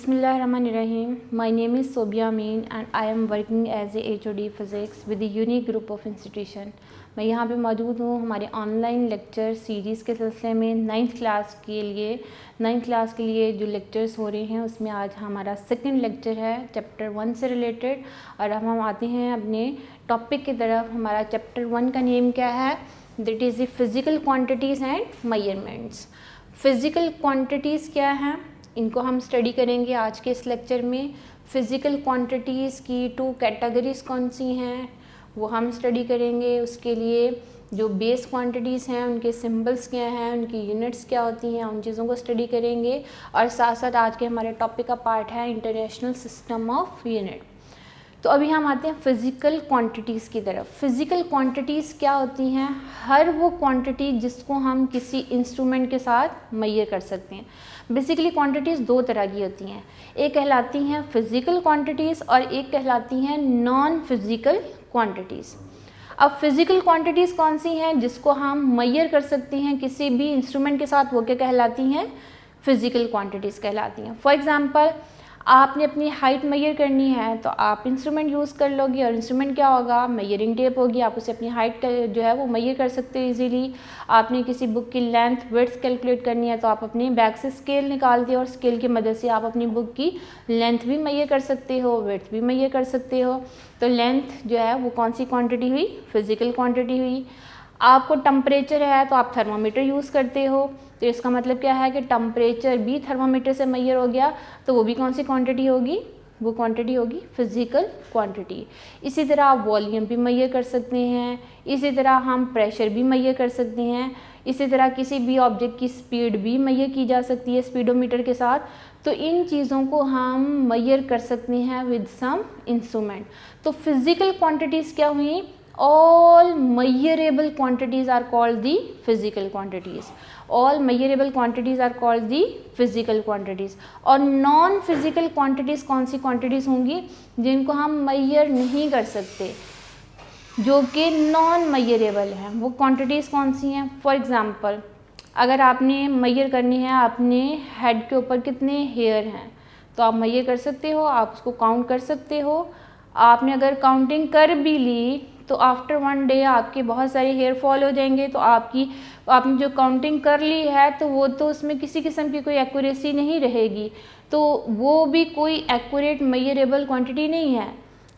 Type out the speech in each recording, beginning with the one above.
Bismillahirrahmanirrahim. My name is Sobia Amin and I am working as a HOD Physics with the Unique Group of Institution. मैं यहाँ पे मौजूद हूँ हमारे online lecture series के सिलसिले में नाइन्थ क्लास के लिए जो लेक्चर्स हो रहे हैं उसमें आज हमारा सेकंड लेक्चर है चैप्टर 1 से रिलेटेड। और अब हम आते हैं अपने टॉपिक की तरफ। हमारा चैप्टर 1 का नेम क्या है? That is the physical quantities and measurements. Physical quantities क्या हैं, इनको हम स्टडी करेंगे आज के इस लेक्चर में। फ़िज़िकल क्वांटिटीज़ की 2 कैटेगरीज़ कौन सी हैं वो हम स्टडी करेंगे। उसके लिए जो बेस क्वांटिटीज़ हैं उनके सिंबल्स क्या हैं, उनकी यूनिट्स क्या होती हैं, उन चीज़ों को स्टडी करेंगे। और साथ साथ आज के हमारे टॉपिक का पार्ट है इंटरनेशनल सिस्टम ऑफ यूनिट। तो अभी हम आते हैं फ़िज़िकल क्वांटिटीज़ की तरफ। फ़िज़िकल क्वांटिटीज़ क्या होती हैं? हर वो क्वांटिटी जिसको हम किसी इंस्ट्रूमेंट के साथ मेजर कर सकते हैं। बेसिकली क्वांटिटीज़ 2 तरह की होती हैं, एक कहलाती हैं फ़िज़िकल क्वांटिटीज़ और एक कहलाती हैं नॉन फिज़िकल क्वांटिटीज़। अब फिज़िकल क्वांटिटीज़ कौन सी हैं जिसको हम मेजर कर सकते हैं किसी भी इंस्ट्रूमेंट के साथ, वो क्या कहलाती हैं? फ़िज़िकल क्वांटिटीज़ कहलाती हैं। फॉर एग्ज़ाम्पल, आपने अपनी हाइट मेजर करनी है तो आप इंस्ट्रूमेंट यूज़ कर लोगे और इंस्ट्रूमेंट क्या होगा? मेजरिंग टेप होगी। आप उसे अपनी हाइट जो है वो मेजर कर सकते हो इजीली। आपने किसी बुक की लेंथ विड्थ कैलकुलेट करनी है तो आप अपने बैग से स्केल निकालते हो और स्केल की मदद से आप अपनी बुक की लेंथ भी मेजर कर सकते हो, विड्थ भी मेजर कर सकते हो। तो लेंथ जो है वो कौन सी क्वान्टिटी हुई? फिज़िकल क्वान्टिटी हुई। आपको टम्परेचर है तो आप थर्मामीटर यूज़ करते हो, तो इसका मतलब क्या है कि टम्परेचर भी थर्मामीटर से मेजर हो गया, तो वो भी कौन सी क्वांटिटी होगी? वो क्वांटिटी होगी फिज़िकल क्वांटिटी। इसी तरह आप वॉल्यूम भी मेजर कर सकते हैं, इसी तरह हम प्रेशर भी मेजर कर सकते हैं, इसी तरह किसी भी ऑब्जेक्ट की स्पीड भी मेजर की जा सकती है स्पीडोमीटर के साथ। तो इन चीज़ों को हम मेजर कर सकते हैं विद सम इंस्ट्रूमेंट। तो फिज़िकल क्वांटिटीज़ क्या हुई? All measurable quantities are called the physical quantities. All measurable quantities are called the physical quantities. और non physical quantities कौन सी quantities होंगी? जिनको हम measure नहीं कर सकते, जो कि non measurable हैं। वो quantities कौन सी हैं? For example, अगर आपने measure करनी है अपने head के ऊपर कितने hair हैं तो आप measure कर सकते हो, आप उसको count कर सकते हो। आपने अगर काउंटिंग कर भी ली तो आफ्टर 1 डे आपके बहुत सारे हेयर फॉल हो जाएंगे। तो आपने जो काउंटिंग कर ली है तो वो तो उसमें किसी किस्म की कोई एक्यूरेसी नहीं रहेगी, तो वो भी कोई एक्यूरेट मेजरेबल क्वांटिटी नहीं है।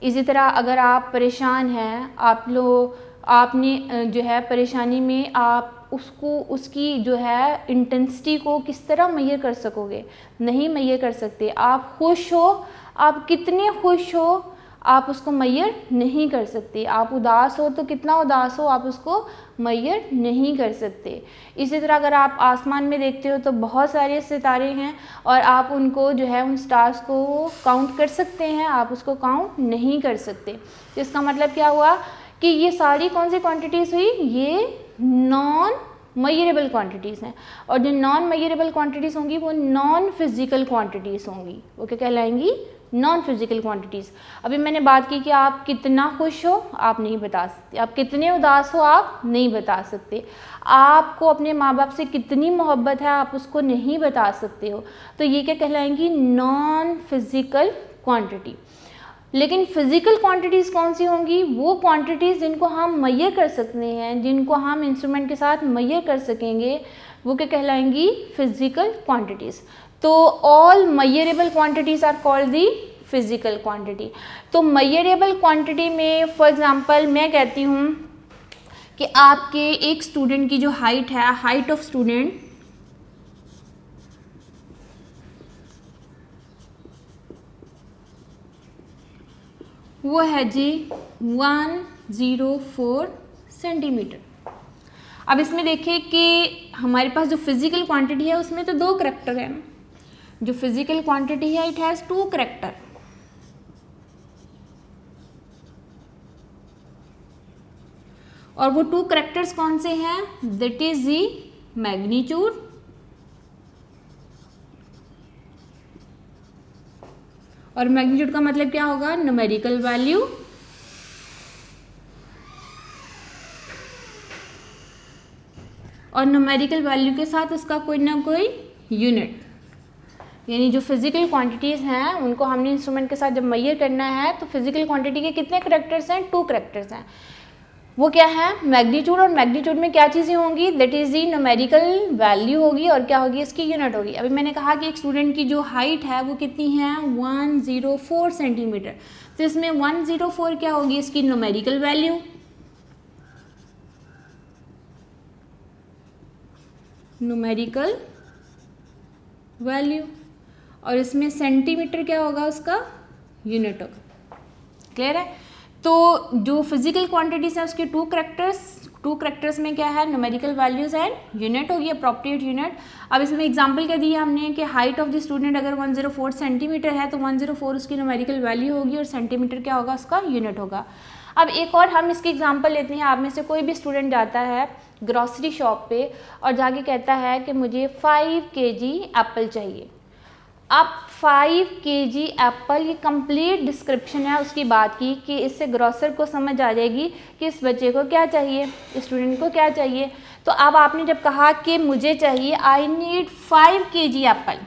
इसी तरह अगर आप परेशान हैं, आपने जो है परेशानी में आप उसकी जो है इंटेंसिटी को किस तरह मेजर कर सकोगे? नहीं मेजर कर सकते। आप खुश हो, आप कितने खुश हो आप उसको मेजर नहीं कर सकते। आप उदास हो तो कितना उदास हो आप उसको मेजर नहीं कर सकते। इसी तरह अगर आप आसमान में देखते हो तो बहुत सारे सितारे हैं और आप उनको जो है उन स्टार्स को काउंट कर सकते हैं, आप उसको काउंट नहीं कर सकते। तो इसका मतलब क्या हुआ कि ये सारी कौन सी क्वांटिटीज़ हुई? ये नॉन मेजरेबल क्वांटिटीज़ हैं। और जो नॉन मेजरेबल क्वांटिटीज़ होंगी वो नॉन फिज़िकल क्वांटिटीज़ होंगी। वो क्या कहलाएंगी? Non physical quantities. अभी मैंने बात की कि आप कितना खुश हो आप नहीं बता सकते, आप कितने उदास हो आप नहीं बता सकते, आपको अपने माँ बाप से कितनी मोहब्बत है आप उसको नहीं बता सकते हो। तो ये क्या कहलाएंगी? Non physical quantity. लेकिन फ़िज़िकल क्वांटिटीज़ कौन सी होंगी? वो क्वांटिटीज़ जिनको हम मेजर कर सकते हैं, जिनको हम इंस्ट्रूमेंट के साथ मेजर कर सकेंगे, वो क्या कहलाएंगी? Physical quantities. तो all measurable quantities are called the physical quantity. तो मेजरेबल क्वांटिटी में फॉर एग्जांपल मैं कहती हूँ कि आपके एक स्टूडेंट की जो हाइट है, हाइट ऑफ स्टूडेंट वो है जी 104 सेंटीमीटर। अब इसमें देखिए कि हमारे पास जो फिज़िकल क्वांटिटी है उसमें तो 2 करैक्टर हैं। जो फिज़िकल क्वांटिटी है इट हैज़ 2 करैक्टर। और वो 2 करैक्टर्स कौन से हैं? दैट इज दी मैग्नीट्यूड और मैग्नीट्यूड का मतलब क्या होगा? Numerical value. और न्यूमेरिकल वैल्यू के साथ उसका कोई ना कोई यूनिट। यानी जो फिजिकल क्वांटिटीज़ हैं उनको हमने इंस्ट्रूमेंट के साथ जब मेजर करना है तो फिजिकल क्वांटिटी के कितने करैक्टर्स हैं, 2 करैक्टर्स हैं। वो क्या है, मैग्नीट्यूड, और मैग्नीट्यूड में क्या चीज़ें होंगी, that is the numerical value होगी और क्या होगी, इसकी यूनिट होगी। अभी मैंने कहा कि एक स्टूडेंट की जो हाइट है वो कितनी है, 104 सेंटीमीटर, तो इसमें 104 क्या होगी, इसकी न्यूमेरिकल वैल्यू। न्यूमेरिकल वैल्यू, और इसमें सेंटीमीटर क्या होगा, उसका यूनिट होगा। क्लियर है। तो जो फिजिकल क्वांटिटीज हैं उसके 2 करैक्टर्स में क्या है, न्यूमेरिकल वैल्यूज एंड यूनिट होगी, अप्रोप्रिएट यूनिट। अब इसमें एग्जांपल क्या दिया हमने कि हाइट ऑफ द स्टूडेंट अगर 104 सेंटीमीटर है तो 104 उसकी न्यूमेरिकल वैल्यू होगी और सेंटीमीटर क्या होगा, उसका यूनिट होगा। अब एक और हम इसकी एग्जांपल लेते हैं। आप में से कोई भी स्टूडेंट जाता है ग्रॉसरी शॉप पे और जाके कहता है कि मुझे 5 kg एप्पल चाहिए। अब 5 kg एप्पल, ये कंप्लीट डिस्क्रिप्शन है उसकी बात की कि इससे ग्रॉसर को समझ आ जाएगी कि इस बच्चे को क्या चाहिए, स्टूडेंट को क्या चाहिए। तो अब आपने जब कहा कि मुझे चाहिए, आई नीड 5 kg एप्पल,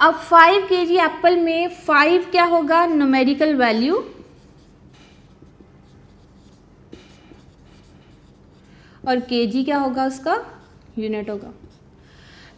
अब 5 kg एप्पल में 5 क्या होगा, न्यूमेरिकल वैल्यू, और kg क्या होगा, उसका यूनिट होगा।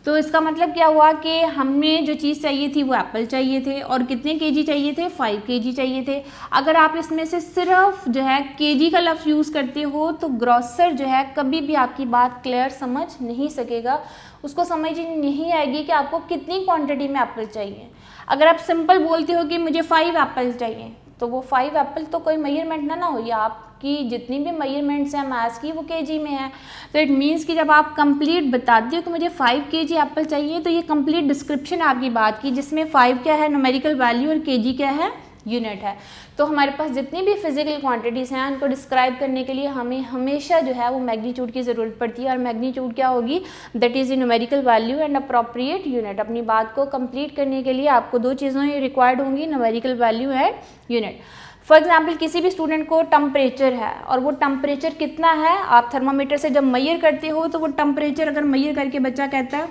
तो इसका मतलब क्या हुआ कि हमें जो चीज़ चाहिए थी वो एप्पल चाहिए थे, और कितने kg चाहिए थे, 5 kg चाहिए थे। अगर आप इसमें से सिर्फ जो है kg का लफ्ज़ यूज़ करते हो तो ग्रॉसर जो है कभी भी आपकी बात क्लियर समझ नहीं सकेगा, उसको समझ ही नहीं आएगी कि आपको कितनी क्वांटिटी में एप्पल चाहिए। अगर आप सिंपल बोलते हो कि मुझे 5 एप्पल चाहिए, तो वो 5 एप्पल तो कोई मेजरमेंट ना हो, या आपकी जितनी भी मेजरमेंट्स हैं मैथ्स की वो kg में है। तो इट मीन्स कि जब आप कंप्लीट बताते हो कि मुझे 5 kg एप्पल चाहिए, तो ये कंप्लीट डिस्क्रिप्शन आपकी बात की, जिसमें 5 क्या है, न्यूमेरिकल वैल्यू, और kg क्या है, यूनिट है। तो हमारे पास जितनी भी फिजिकल क्वांटिटीज़ हैं उनको डिस्क्राइब करने के लिए हमें हमेशा जो है वो मैग्नीट्यूड की ज़रूरत पड़ती है, और मैग्नीट्यूड क्या होगी, that is the numerical value and appropriate unit. अपनी बात को कंप्लीट करने के लिए आपको 2 चीज़ें रिक्वायर्ड होंगी, numerical value and unit. For example किसी भी स्टूडेंट को टेम्परेचर है, और वो टेम्परेचर कितना है, आप थर्मामीटर से जब मेजर करते हो तो वो टेम्परेचर अगर मेजर करके बच्चा कहता है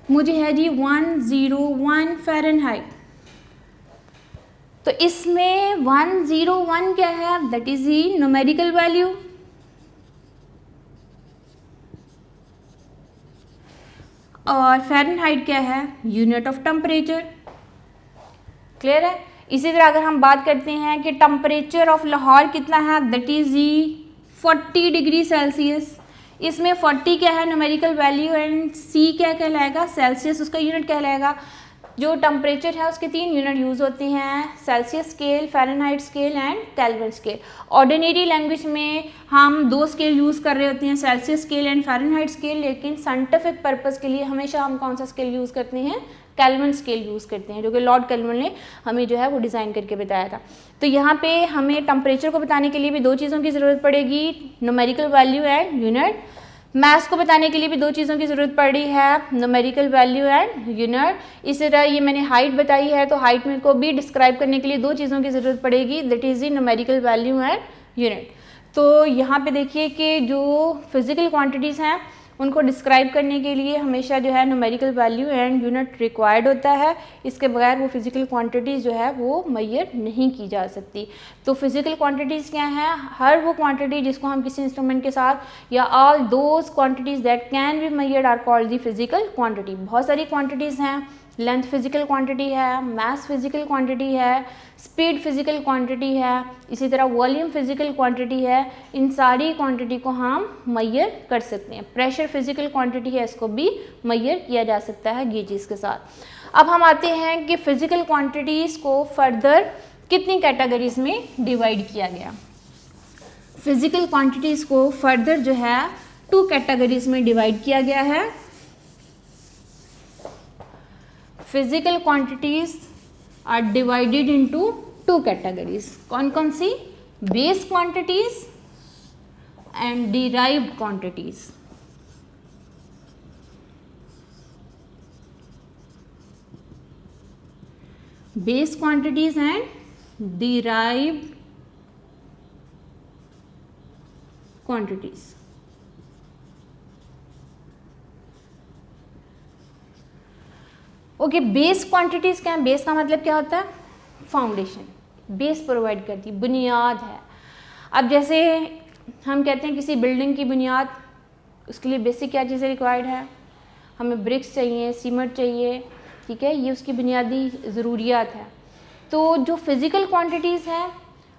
मुझे है जी 101 फ़ारेनहाइट, तो इसमें 101 क्या है, that is the numerical value, और फ़ारेनहाइट क्या है, यूनिट ऑफ टेम्परेचर। क्लियर है। इसी तरह अगर हम बात करते हैं कि टेम्परेचर ऑफ लाहौर कितना है, that is the 40 degree Celsius, इसमें 40 क्या है, न्यूमेरिकल वैल्यू, एंड सी क्या कहलाएगा, सेल्सियस, उसका यूनिट कहलाएगा। जो टेम्परेचर है उसके 3 यूनिट यूज़ होते हैं, Celsius scale, Fahrenheit scale and kelvin scale. Ordinary language में हम 2 स्केल यूज़ कर रहे होते हैं, Celsius scale and Fahrenheit scale, लेकिन साइंटिफिक पर्पज़ के लिए हमेशा हम कौन सा स्केल यूज़ करते हैं, केल्विन स्केल यूज़ करते हैं, जो कि लॉर्ड केल्विन ने हमें जो है वो डिज़ाइन करके बताया था। तो यहाँ पे हमें टेम्परेचर को बताने के लिए भी 2 चीज़ों की ज़रूरत पड़ेगी, numerical value and unit. Maths को बताने के लिए भी 2 चीज़ों की ज़रूरत पड़ रही है, न्यूमेरिकल वैल्यू एंड यूनिट। इसी तरह ये मैंने हाइट बताई है, तो हाइट में को भी डिस्क्राइब करने के लिए 2 चीज़ों की ज़रूरत पड़ेगी, that is the numerical value and unit. तो यहाँ पे देखिए कि जो फिज़िकल क्वांटिटीज़ हैं उनको डिस्क्राइब करने के लिए हमेशा जो है numerical value and unit required होता है, इसके बगैर वो फिज़िकल क्वांटिटीज़ जो है वो मेजर नहीं की जा सकती। तो फिज़िकल क्वांटिटीज़ क्या हैं, हर वो क्वांटिटी जिसको हम किसी इंस्ट्रूमेंट के साथ, या all those quantities that can be measured are called the physical quantity. बहुत सारी क्वांटिटीज़ हैं, लेंथ फिजिकल क्वांटिटी है, मास फिजिकल क्वांटिटी है, स्पीड फिजिकल क्वांटिटी है, इसी तरह वॉल्यूम फिजिकल क्वांटिटी है। इन सारी क्वांटिटी को हम मेजर कर सकते हैं। प्रेशर फिजिकल क्वांटिटी है, इसको भी मेजर किया जा सकता है गेजेस के साथ। अब हम आते हैं कि फिजिकल क्वांटिटीज़ को फर्दर कितनी कैटेगरीज में डिवाइड किया गया। फिजिकल क्वांटिटीज़ को फर्दर जो है 2 कैटेगरीज में डिवाइड किया गया है। Physical quantities are divided into 2 categories. कौन कौन सी, base quantities and derived quantities. Base quantities and derived quantities. Okay, base quantities क्या है? बेस का मतलब क्या होता है? फाउंडेशन, बेस प्रोवाइड करती है, बुनियाद है। अब जैसे हम कहते हैं किसी बिल्डिंग की बुनियाद, उसके लिए बेसिक क्या चीज़ें रिक्वायर्ड है? हमें ब्रिक्स चाहिए, सीमेंट चाहिए, ठीक है, ये उसकी बुनियादी ज़रूरियात है। तो जो फिज़िकल क्वांटिटीज़ हैं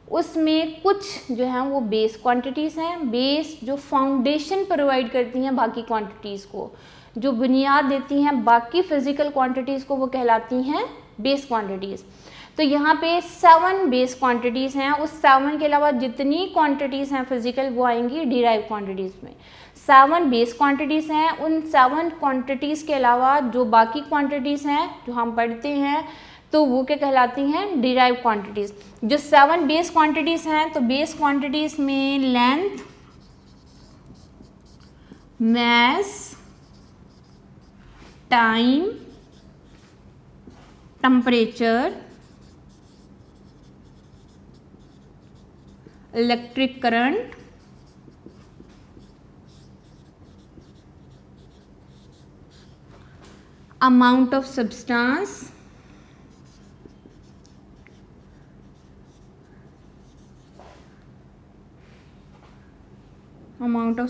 उसमें कुछ जो हैं वो बेस क्वांटिटीज़ हैं, बेस जो फाउंडेशन प्रोवाइड करती हैं बाकी क्वांटिटीज़ को, जो बुनियाद देती हैं बाकी फिज़िकल क्वांटिटीज़ को, वो कहलाती हैं बेस क्वांटिटीज़। तो यहाँ पे 7 बेस क्वांटिटीज़ हैं, उस 7 के अलावा जितनी क्वांटिटीज़ हैं फिज़िकल वो आएंगी डिराइव क्वांटिटीज़ में। 7 बेस क्वांटिटीज़ हैं, उन 7 क्वांटिटीज़ के अलावा जो बाकी क्वांटिटीज़ हैं जो हम पढ़ते हैं तो वो क्या कहलाती हैं? Derive quantities. जो 7 बेस क्वांटिटीज़ हैं, तो बेस क्वांटिटीज़ में length, mass, time, temperature, electric current, amount of substance, amount of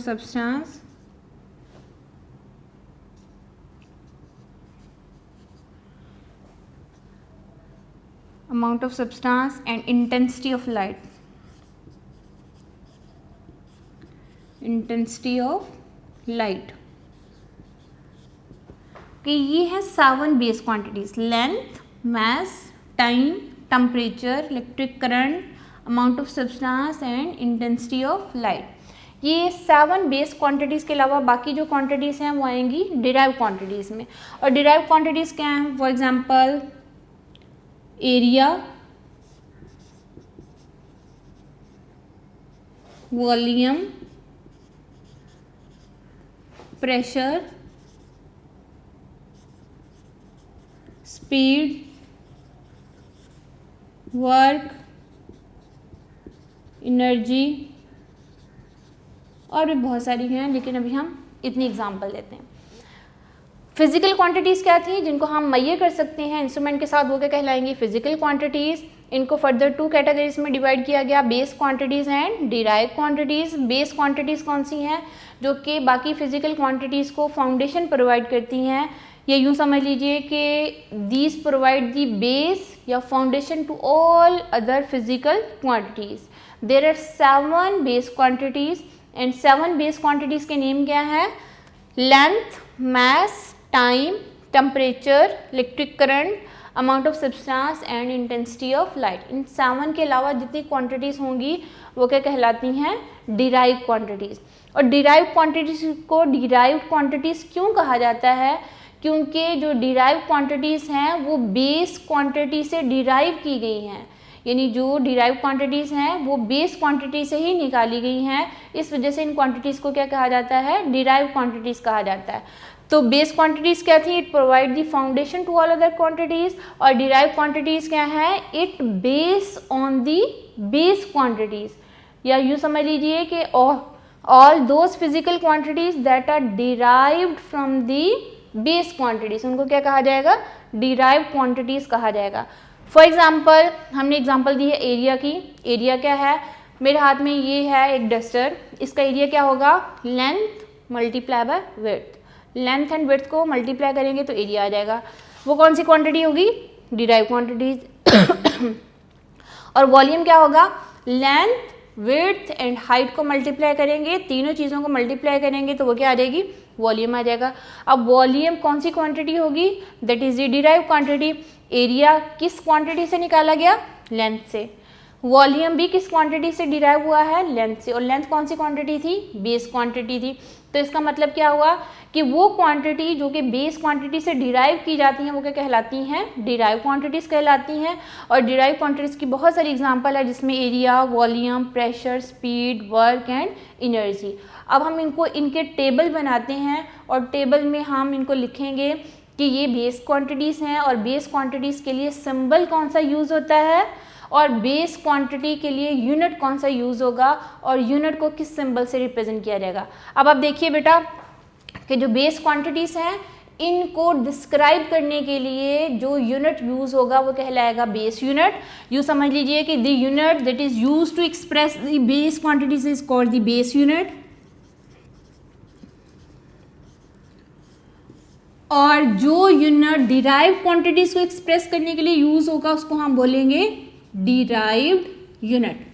substance, and intensity of light, कि ये है 7 base quantities, length, mass, time, temperature, electric current, amount of substance and intensity of light. ये 7 base quantities के अलावा बाकी जो quantities हैं वो आएंगी डिराइव क्वांटिटीज़ में। और डिराइव क्वांटिटीज़ क्या हैं? For example area, volume, pressure, speed, work, energy, और भी बहुत सारी हैं, लेकिन अभी हम इतनी एग्जांपल लेते हैं। फिजिकल क्वांटिटीज़ क्या थी जिनको हम मैयर कर सकते हैं इंस्ट्रूमेंट के साथ, वो क्या कहलाएंगी? Physical quantities. इनको फर्दर 2 कैटेगरीज में डिवाइड किया गया, base quantities and derive quantities. Base quantities कौन सी हैं? जो कि बाकी फिजिकल क्वांटिटीज़ को फाउंडेशन प्रोवाइड करती हैं, या यूँ समझ लीजिए कि दीज प्रोवाइड दी बेस या foundation to all other physical quantities. There are 7 base quantities and 7 base quantities के नेम क्या है? Length, mass, time, temperature, electric current, amount of substance and intensity of light. इन 7 के अलावा जितनी quantities होंगी वो क्या कहलाती हैं? Derive quantities. और डिराइव क्वांटिटीज़ को डिराइव क्वांटिटीज़ क्यों कहा जाता है? क्योंकि जो डिराइव क्वांटिटीज़ हैं वो बेस क्वांटिटी से डिराइव की गई हैं, यानी जो डिराइव क्वांटिटीज़ हैं वो बेस क्वांटिटी से ही निकाली गई हैं। इस वजह से इन क्वांटिटीज़ को क्या कहा जाता है? डिराइव क्वांटिटीज़ कहा जाता है। तो बेस क्वांटिटीज़ क्या थी? It provide the foundation to all other quantities. और डिराइव क्वांटिटीज़ क्या है? It base on the base quantities, या यूँ समझ लीजिए कि all those physical quantities that are derived from the base quantities, उनको क्या कहा जाएगा? डिराइव क्वांटिटीज़ कहा जाएगा। फॉर एग्जाम्पल, हमने एग्जाम्पल दी है एरिया की। एरिया क्या है? मेरे हाथ में ये है एक डस्टर, इसका एरिया क्या होगा? Length multiply by width. Length and width को मल्टीप्लाई करेंगे तो एरिया आ जाएगा। वो कौन सी क्वांटिटी होगी? Derive quantities. और वॉल्यूम क्या होगा? लेंथ, विड्थ एंड हाइट को मल्टीप्लाई करेंगे, तीनों चीज़ों को मल्टीप्लाई करेंगे तो वो क्या आ जाएगी? वॉल्यूम आ जाएगा। अब वॉल्यूम कौन सी क्वांटिटी होगी? That is the derive quantity. Area किस क्वांटिटी से निकाला गया? लेंथ से। वॉल्यूम भी किस क्वांटिटी से डिराइव हुआ है? लेंथ से। और लेंथ कौन सी क्वांटिटी थी? बेस क्वांटिटी थी। तो इसका मतलब क्या हुआ कि वो क्वांटिटी जो कि बेस क्वांटिटी से डिराइव की जाती हैं वो क्या कहलाती हैं? डिराइव क्वांटिटीज़ कहलाती हैं। और डिराइव क्वांटिटीज़ की बहुत सारी एग्जांपल है जिसमें area, volume, pressure, speed, work and energy. अब हम इनको इनके टेबल बनाते हैं और टेबल में हम इनको लिखेंगे कि ये बेस क्वांटिटीज़ हैं और बेस क्वांटिटीज़ के लिए सिंबल कौन सा यूज़ होता है और बेस क्वांटिटी के लिए यूनिट कौन सा यूज़ होगा और यूनिट को किस सिंबल से रिप्रेजेंट किया जाएगा। अब आप देखिए बेटा कि जो बेस क्वांटिटीज़ हैं इनको डिस्क्राइब करने के लिए जो यूनिट यूज़ होगा वो कहलाएगा बेस यूनिट। यू समझ लीजिए कि the unit that is use to express the base quantities is called the base unit. और जो यूनिट डिराइव्ड क्वांटिटीज को एक्सप्रेस करने के लिए यूज होगा उसको हम बोलेंगे डिराइव्ड यूनिट।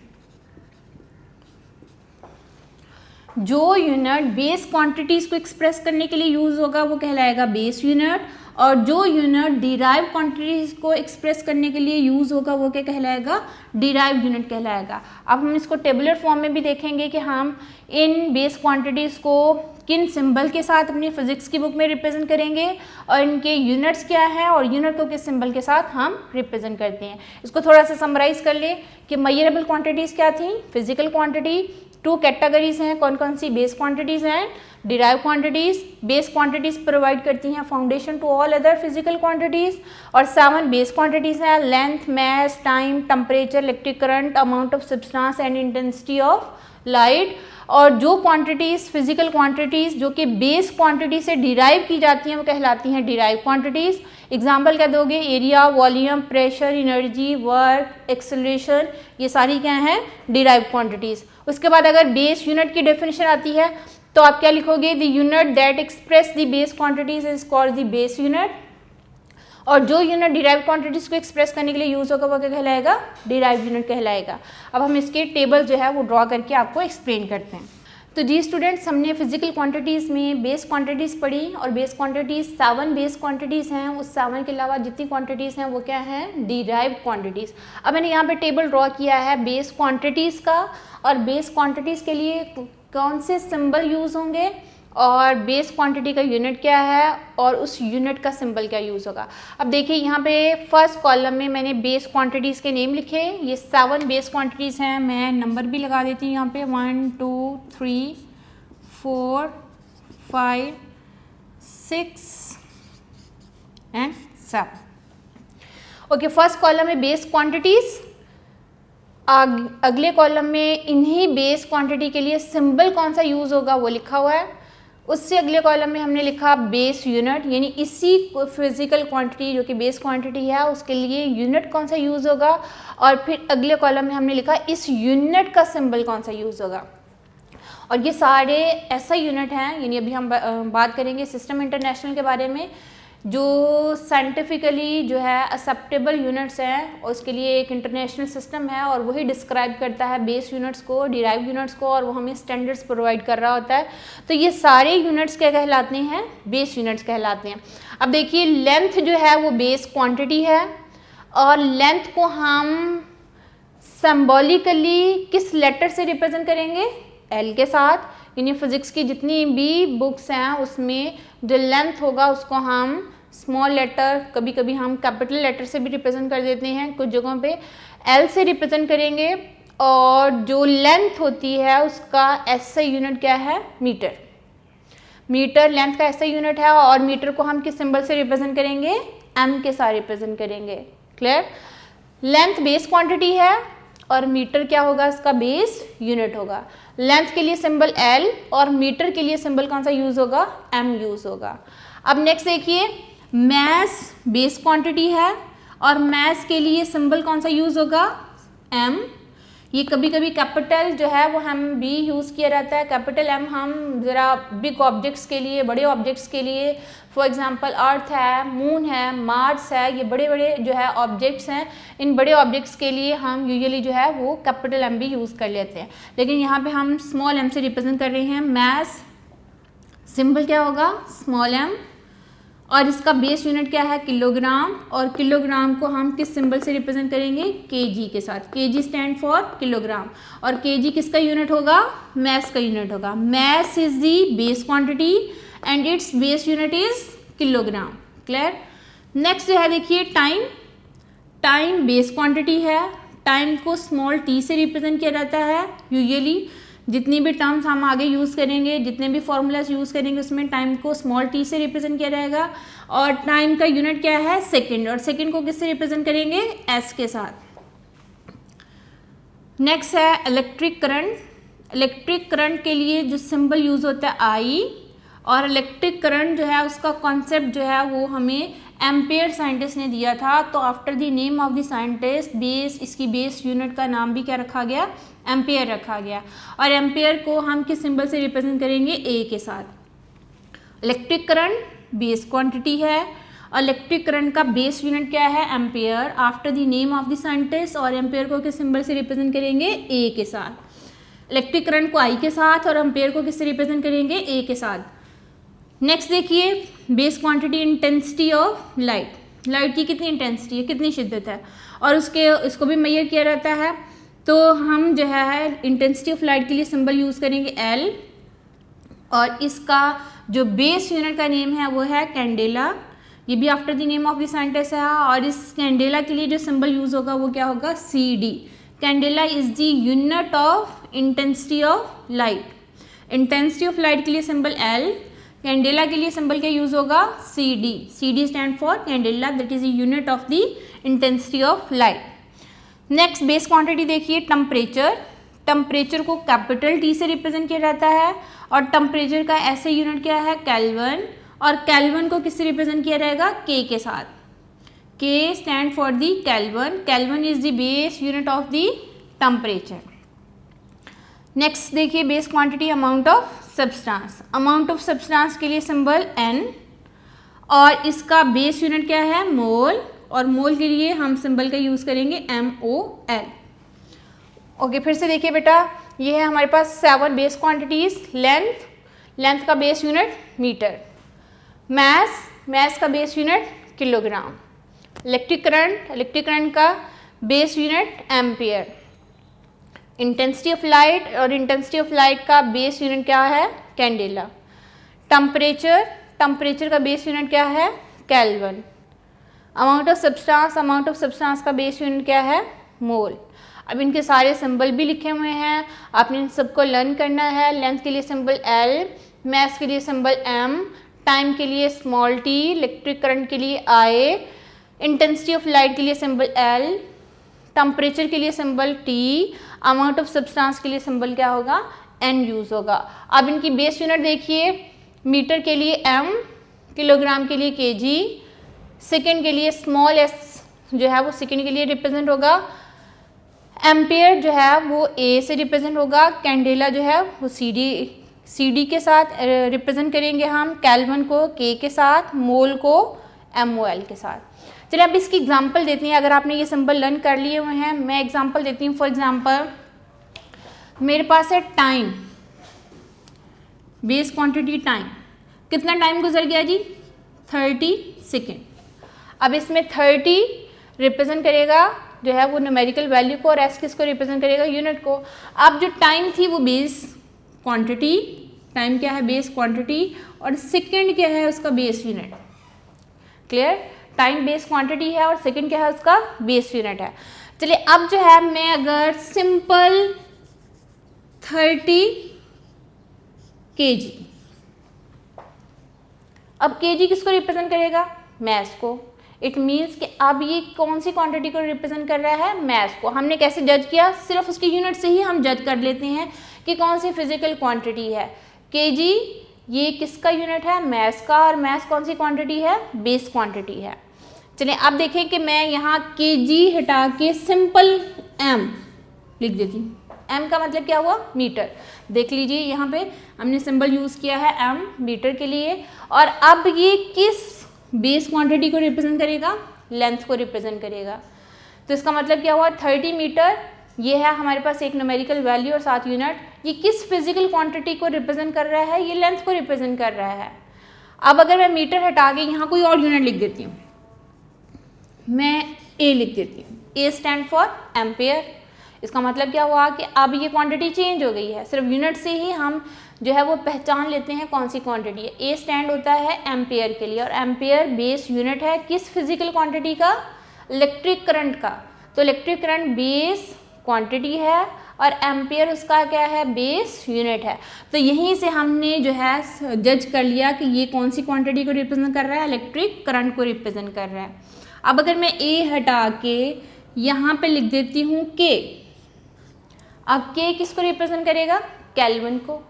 जो यूनिट बेस क्वांटिटीज को एक्सप्रेस करने के लिए यूज होगा वो कहलाएगा बेस यूनिट, और जो यूनिट डिराइव क्वांटिटीज को एक्सप्रेस करने के लिए यूज होगा वो क्या कहलाएगा, डिराइव्ड यूनिट कहलाएगा। अब हम इसको टेबुलर फॉर्म में भी देखेंगे कि हम इन बेस क्वांटिटीज को किन सिंबल के साथ अपनी फिजिक्स की बुक में रिप्रेजेंट करेंगे और इनके यूनिट्स क्या है और यूनिट को किस सिंबल के साथ हम रिप्रेजेंट करते हैं। इसको थोड़ा सा समराइज कर ले कि मेजरेबल क्वांटिटीज क्या थी, फिजिकल क्वांटिटी, 2 कैटेगरीज हैं, कौन कौन सी, बेस क्वांटिटीज हैं, derive quantities. Base quantities provide करती हैं foundation to all other physical quantities, और 7 बेस क्वांटिटीज हैं, length, mass, time, temperature, electric current, amount of substance and intensity of light. और जो क्वांटिटीज फिजिकल क्वांटिटीज जो कि base quantity से derive की जाती हैं वो कहलाती हैं डिराइव क्वांटिटीज। एग्जाम्पल क्या दोगे, area, volume, pressure, energy, work, acceleration, ये सारी क्या हैं, डिराइव क्वांटिटीज। उसके बाद अगर बेस यूनिट की डेफिनेशन आती है तो आप क्या लिखोगे, the unit that express the base quantities is called the base unit, और जो यूनिट डिराइव क्वांटिटीज को एक्सप्रेस करने के लिए यूज होगा वो क्या कहलाएगा, डिराइव यूनिट कहलाएगा। अब हम इसके टेबल जो है वो ड्रॉ करके आपको एक्सप्लेन करते हैं। तो जी स्टूडेंट्स, हमने फिजिकल क्वांटिटीज़ में बेस क्वांटिटीज़ पढ़ी, और बेस क्वांटिटीज़ 7 बेस क्वांटिटीज़ हैं, उस 7 के अलावा जितनी क्वांटिटीज़ हैं वो क्या हैं, डिराइव क्वांटिटीज़। अब मैंने यहाँ पे टेबल ड्रॉ किया है बेस क्वांटिटीज़ का, और बेस क्वांटिटीज़ के लिए कौन से सिंबल यूज़ होंगे और बेस क्वांटिटी का यूनिट क्या है और उस यूनिट का सिंबल क्या यूज़ होगा। अब देखिए यहाँ पे फर्स्ट कॉलम में मैंने बेस क्वांटिटीज़ के नेम लिखे, ये 7 बेस क्वांटिटीज़ हैं, मैं नंबर भी लगा देती हूँ यहाँ पे 1 2 3 4 5 6 एंड 7। ओके, फर्स्ट कॉलम में बेस क्वांटिटीज़, अगले कॉलम में इन्हीं बेस क्वांटिटी के लिए सिंबल कौन सा यूज़ होगा वो लिखा हुआ है। उससे अगले कॉलम में हमने लिखा बेस यूनिट, यानी इसी फिजिकल क्वांटिटी जो कि बेस क्वांटिटी है उसके लिए यूनिट कौन सा यूज़ होगा, और फिर अगले कॉलम में हमने लिखा इस यूनिट का सिंबल कौन सा यूज़ होगा। और ये सारे ऐसा यूनिट हैं, यानी अभी हम बात करेंगे सिस्टम इंटरनेशनल के बारे में, जो साइंटिफिकली जो है एक्सेप्टेबल यूनिट्स हैं, और उसके लिए एक इंटरनेशनल सिस्टम है और वही डिस्क्राइब करता है बेस यूनिट्स को, डिराइव यूनिट्स को, और वो हमें स्टैंडर्ड्स प्रोवाइड कर रहा होता है। तो ये सारे यूनिट्स क्या कहलाते हैं, बेस यूनिट्स कहलाते हैं। अब देखिए लेंथ जो है वो बेस क्वांटिटी है, और लेंथ को हम सिंबॉलिकली किस लेटर से रिप्रेजेंट करेंगे, एल के साथ। यानी फिजिक्स की जितनी भी बुक्स हैं उसमें जो लेंथ होगा उसको हम स्मॉल लेटर, कभी कभी हम कैपिटल लेटर से भी रिप्रेजेंट कर देते हैं, कुछ जगहों पे एल से रिप्रेजेंट करेंगे। और जो लेंथ होती है उसका एसआई यूनिट क्या है, मीटर। मीटर लेंथ का एसआई यूनिट है, और मीटर को हम किस सिंबल से रिप्रेजेंट करेंगे, एम के साथ रिप्रेजेंट करेंगे। क्लियर, लेंथ बेस क्वांटिटी है और मीटर क्या होगा, इसका बेस यूनिट होगा। लेंथ के लिए सिंबल एल और मीटर के लिए सिंबल कौन सा यूज होगा, एम यूज होगा। अब नेक्स्ट देखिए, मास बेस क्वांटिटी है और मास के लिए सिंबल कौन सा यूज होगा, एम। ये कभी कभी कैपिटल जो है वो हम भी यूज़ किया रहता है, कैपिटल एम हम ज़रा बिग ऑब्जेक्ट्स के लिए, बड़े ऑब्जेक्ट्स के लिए, फॉर एग्जांपल अर्थ है, मून है, मार्स है, ये बड़े बड़े जो है ऑब्जेक्ट्स हैं, इन बड़े ऑब्जेक्ट्स के लिए हम यूजुअली जो है वो कैपिटल एम भी यूज़ कर लेते हैं। लेकिन यहाँ पे हम स्मॉल एम से रिप्रेजेंट कर रहे हैं। मास सिंबल क्या होगा, स्मॉल एम, और इसका बेस यूनिट क्या है, किलोग्राम, और किलोग्राम को हम किस सिंबल से रिप्रेजेंट करेंगे, केजी के साथ। केजी स्टैंड फॉर किलोग्राम, और केजी किसका यूनिट होगा, मास का यूनिट होगा। Mass is the base quantity and it's base unit is kilogram. Clear, next जो है देखिए टाइम। टाइम बेस क्वांटिटी है, टाइम को स्मॉल टी से रिप्रेजेंट किया जाता है। यूजुअली जितनी भी टर्म्स हम आगे यूज़ करेंगे, जितने भी फॉर्मूलाज यूज़ करेंगे उसमें टाइम को स्मॉल टी से रिप्रेजेंट किया जाएगा। और टाइम का यूनिट क्या है, सेकंड, और सेकंड को किससे रिप्रेजेंट करेंगे, एस के साथ। नेक्स्ट है इलेक्ट्रिक करंट। इलेक्ट्रिक करंट के लिए जो सिंबल यूज़ होता है आई, और इलेक्ट्रिक करंट जो है उसका कॉन्सेप्ट जो है वो हमें एम्पेयर साइंटिस्ट ने दिया था। तो after the name of the scientist base, इसकी बेस यूनिट का नाम भी क्या रखा गया, एम्पेयर रखा गया। और एम्पेयर को हम किस सिंबल से रिप्रेजेंट करेंगे, ए के साथ। इलेक्ट्रिक करंट बेस क्वांटिटी है, इलेक्ट्रिक करंट का बेस यूनिट क्या है, ampere, after the name of the scientist. और एम्पेयर को किस सिंबल से रिप्रेजेंट करेंगे, ए के साथ। इलेक्ट्रिक करंट को आई के साथ और एम्पेयर को किससे रिप्रेजेंट करेंगे, ए के साथ। नेक्स्ट देखिए, base quantity intensity of light. Light की कितनी इंटेंसिटी है, कितनी शिद्दत है, और इसको भी मेजर किया रहता है। तो हम जो है इंटेंसिटी ऑफ लाइट के लिए सिंबल यूज़ करेंगे एल, और इसका जो बेस यूनिट का नेम है वो है कैंडेला। ये भी after the name of the scientist है। और इस कैंडेला के लिए जो सिंबल यूज़ होगा वो क्या होगा, C D. Candela is the unit of intensity of light. Intensity of light के लिए सिंबल एल, कैंडेला के लिए सिंबल क्या यूज होगा, C D. C D stand for candela, that is the unit of the intensity of light. Next base quantity देखिए, temperature. Temperature को capital T से represent किया जाता है, और टेम्परेचर का ऐसे यूनिट क्या है, केल्विन। और केल्विन को किससे रिप्रेजेंट किया जाएगा, के के साथ। K stand for the kelvin. Kelvin is the base unit of the temperature. Next देखिए, base quantity amount of substance. Amount of सब्सटेंस के लिए सिंबल एन, और इसका बेस यूनिट क्या है, मोल। और मोल के लिए हम सिंबल का यूज़ करेंगे MOL। ओके, फिर से देखिए बेटा, ये है हमारे पास 7 बेस क्वांटिटीज़। लेंथ, लेंथ का base unit metre. Mass, mass का base unit kilogram. Electric current, electric current का base unit ampere. Intensity of light, और इंटेंसिटी ऑफ लाइट का बेस यूनिट क्या है, कैंडेला। टेम्परेचर, टेम्परेचर का बेस यूनिट क्या है, kelvin. Amount of substance, amount of substance का बेस यूनिट क्या है, मोल। अब इनके सारे सिंबल भी लिखे हुए हैं, आपने इन सबको लर्न करना है। लेंथ के लिए सिंबल L, मैस के लिए सिंबल M, टाइम के लिए स्मॉल t, इलेक्ट्रिक करंट के लिए I, इंटेंसिटी ऑफ लाइट के लिए सिंबल L, टेम्परेचर के लिए सिंबल T, अमाउंट ऑफ सब्सटेंस के लिए सिंबल क्या होगा, N यूज़ होगा। अब इनकी बेस यूनिट देखिए, मीटर के लिए M, किलोग्राम के लिए kg, सेकेंड के लिए स्मॉल s जो है वो सेकेंड के लिए रिप्रेजेंट होगा, एम्पेयर जो है वो A से रिप्रेजेंट होगा, कैंडेला जो है वो CD के साथ रिप्रेजेंट करेंगे हम, केल्विन को K के साथ, मोल को MOL के साथ। चलिए अब इसकी एग्जांपल देते हैं। अगर आपने ये सिंबल लर्न कर लिए हुए हैं, मैं एग्जांपल देती हूँ। फॉर एग्जांपल मेरे पास है टाइम, बेस क्वांटिटी टाइम। कितना टाइम गुजर गया जी, 30 सेकेंड। अब इसमें 30 रिप्रेजेंट करेगा जो है वो न्यूमेरिकल वैल्यू को, और एस किसको रिप्रेजेंट करेगा, यूनिट को। अब जो टाइम थी वो बेस क्वांटिटी, टाइम क्या है, बेस क्वांटिटी, और सेकेंड क्या है उसका base unit. Clear, time base quantity है और सेकेंड क्या है उसका बेस यूनिट है। चलिए अब जो है मैं अगर सिंपल 30 kg, अब kg किसको रिप्रेजेंट करेगा, मैस को। इट मीन्स कि अब ये कौन सी क्वांटिटी को रिप्रेजेंट कर रहा है, मैस को। हमने कैसे जज किया, सिर्फ उसकी यूनिट से ही हम जज कर लेते हैं कि कौन सी फिजिकल क्वांटिटी है। kg ये किसका यूनिट है, मैस का, और मैस कौन सी क्वांटिटी है, बेस क्वांटिटी है। चलिए अब देखें कि मैं यहाँ kg हटा के सिंपल m लिख देती हूँ। m का मतलब क्या हुआ, मीटर। देख लीजिए यहाँ पे हमने सिंबल यूज़ किया है m, मीटर के लिए। और अब ये किस बेस क्वांटिटी को रिप्रेजेंट करेगा, लेंथ को रिप्रेजेंट करेगा। तो इसका मतलब क्या हुआ, 30 मीटर, ये है हमारे पास एक न्यूमेरिकल वैल्यू और 7 यूनिट। ये किस फिजिकल क्वांटिटी को रिप्रेजेंट कर रहा है, ये लेंथ को रिप्रेजेंट कर रहा है। अब अगर मैं मीटर हटा के यहाँ कोई और यूनिट लिख देती हूँ, मैं A लिख देती हूँ, A स्टैंड फॉर एम्पेयर। इसका मतलब क्या हुआ कि अब ये क्वांटिटी चेंज हो गई है, सिर्फ यूनिट से ही हम जो है वो पहचान लेते हैं कौन सी क्वांटिटी है। A स्टैंड होता है एम्पेयर के लिए, और एम्पेयर बेस यूनिट है किस फिजिकल क्वांटिटी का, इलेक्ट्रिक करंट का। तो इलेक्ट्रिक करंट बेस क्वांटिटी है और एम्पेयर उसका क्या है, बेस यूनिट है। तो यहीं से हमने जो है जज कर लिया कि ये कौन सी क्वांटिटी को रिप्रेजेंट कर रहा है, इलेक्ट्रिक करंट को रिप्रेजेंट कर रहा है। अब अगर मैं A हटा के यहाँ पे लिख देती हूँ K, अब K किसको रिप्रेजेंट करेगा, केल्विन को।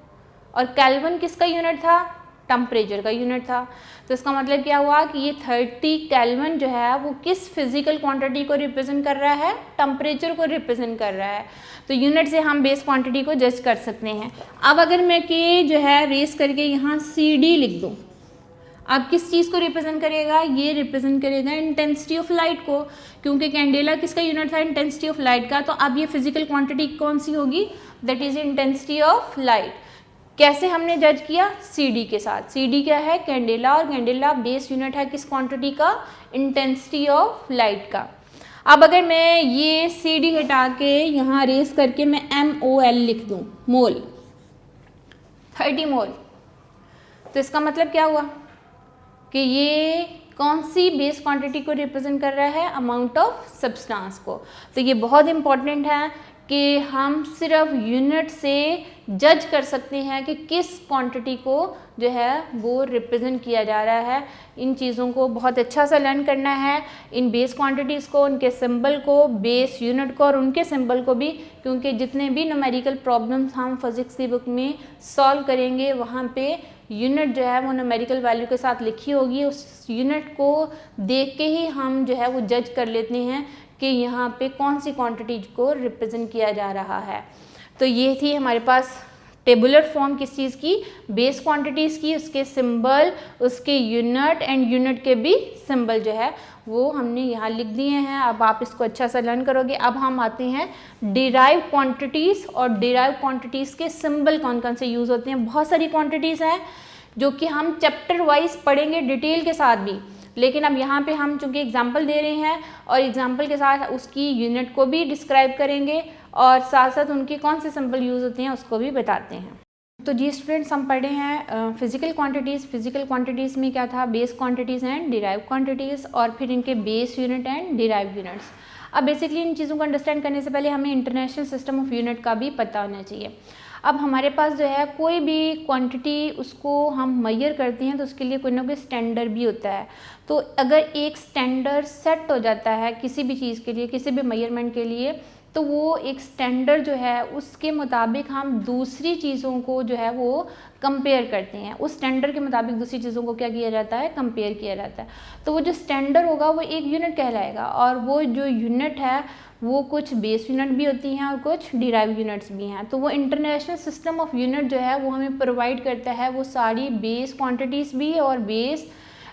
और केल्विन किसका यूनिट था, टेम्परेचर का यूनिट था। तो इसका मतलब क्या हुआ कि ये 30 केल्विन जो है वो किस फिजिकल क्वांटिटी को रिप्रेजेंट कर रहा है, टेम्परेचर को रिप्रेजेंट कर रहा है। तो यूनिट से हम बेस क्वांटिटी को जज कर सकते हैं। अब अगर मैं के जो है रेस करके यहाँ CD लिख दूँ, अब किस चीज़ को रिप्रेजेंट करेगा, ये रिप्रेजेंट करेगा इंटेंसिटी ऑफ लाइट को, क्योंकि कैंडेला किसका यूनिट था, इंटेंसिटी ऑफ लाइट का। तो अब ये फिजिकल क्वांटिटी कौन सी होगी, that is intensity of light. कैसे हमने जज किया, CD के साथ। CD क्या है, कैंडेला, और कैंडेला बेस यूनिट है किस क्वांटिटी का, इंटेंसिटी ऑफ लाइट का। अब अगर मैं ये CD हटा के यहाँ रेस करके मैं MOL लिख दूँ, मोल, 30 मोल, तो इसका मतलब क्या हुआ कि ये कौन सी बेस क्वांटिटी को रिप्रेजेंट कर रहा है, अमाउंट ऑफ सब्सटेंस को। तो ये बहुत इंपॉर्टेंट है कि हम सिर्फ यूनिट से जज कर सकते हैं कि किस क्वांटिटी को जो है वो रिप्रेजेंट किया जा रहा है। इन चीज़ों को बहुत अच्छा सा लर्न करना है, इन बेस क्वांटिटीज़ को, उनके सिंबल को, बेस यूनिट को और उनके सिंबल को भी, क्योंकि जितने भी न्यूमेरिकल प्रॉब्लम्स हम फिजिक्स की बुक में सॉल्व करेंगे वहाँ पे यूनिट जो है वो न्यूमेरिकल वैल्यू के साथ लिखी होगी। उस यूनिट को देख के ही हम जो है वो जज कर लेते हैं कि यहाँ पे कौन सी क्वांटिटी को रिप्रेजेंट किया जा रहा है। तो ये थी हमारे पास टेबुलर फॉर्म किस चीज़ की, बेस क्वांटिटीज़ की, उसके सिंबल, उसके यूनिट एंड यूनिट के भी सिंबल जो है वो हमने यहाँ लिख दिए हैं। अब आप इसको अच्छा सा लर्न करोगे। अब हम आते हैं डिराइव क्वांटिटीज़, और डिराइव क्वांटिटीज़ के सिंबल कौन कौन से यूज़ होते हैं। बहुत सारी क्वांटिटीज़ हैं जो कि हम चैप्टर वाइज पढ़ेंगे डिटेल के साथ भी, लेकिन अब यहाँ पे हम चूँकि एग्जाम्पल दे रहे हैं और एग्जाम्पल के साथ उसकी यूनिट को भी डिस्क्राइब करेंगे और साथ साथ उनके कौन से सिंबल यूज़ होते हैं उसको भी बताते हैं। तो जी स्टूडेंट्स, हम पढ़े हैं फिजिकल क्वांटिटीज़। फिजिकल क्वांटिटीज़ में क्या था, base quantities and derive quantities, और फिर इनके base unit and derive units. अब बेसिकली इन चीज़ों को अंडरस्टैंड करने से पहले हमें इंटरनेशनल सिस्टम ऑफ यूनिट का भी पता होना चाहिए। अब हमारे पास जो है कोई भी क्वांटिटी उसको हम मेजर करते हैं तो उसके लिए कोई ना कोई स्टैंडर्ड भी होता है। तो अगर एक स्टैंडर्ड सेट हो जाता है किसी भी चीज़ के लिए, किसी भी मेजरमेंट के लिए, तो वो एक स्टैंडर्ड जो है उसके मुताबिक हम दूसरी चीज़ों को जो है वो कंपेयर करते हैं। उस स्टैंडर्ड के मुताबिक दूसरी चीज़ों को क्या किया जाता है, कंपेयर किया जाता है। तो वो जो स्टैंडर्ड होगा वो एक यूनिट कहलाएगा, और वो जो यूनिट है वो कुछ बेस यूनिट भी होती हैं और कुछ डिराइव यूनिट्स भी हैं। तो वो इंटरनेशनल सिस्टम ऑफ यूनिट जो है वो हमें प्रोवाइड करता है वो सारी बेस क्वांटिटीज़ भी और